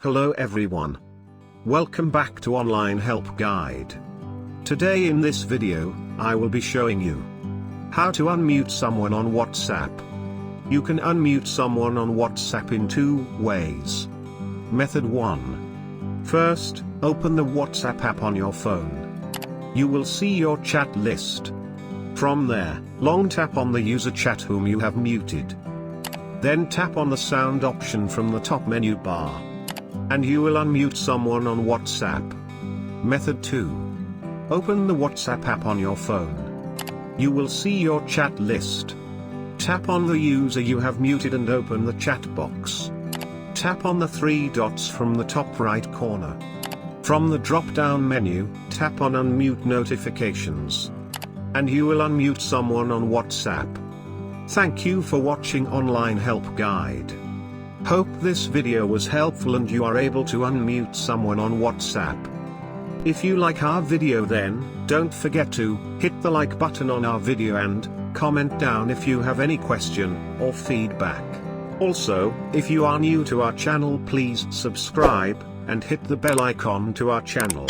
Hello everyone. Welcome back to Online Help Guide. Today in this video, I will be showing you how to unmute someone on WhatsApp. You can unmute someone on WhatsApp in two ways. Method 1. First, open the WhatsApp app on your phone. You will see your chat list. From there, long tap on the user chat whom you have muted. Then tap on the sound option from the top menu bar. And you will unmute someone on WhatsApp. Method 2. Open the WhatsApp app on your phone. You will see your chat list. Tap on the user you have muted and open the chat box. Tap on the three dots from the top right corner. From the drop-down menu, tap on Unmute Notifications. And you will unmute someone on WhatsApp. Thank you for watching Online Help Guide. Hope this video was helpful and you are able to unmute someone on WhatsApp. If you like our video, then don't forget to hit the like button on our video and comment down if you have any question or feedback. Also, if you are new to our channel, please subscribe and hit the bell icon to our channel.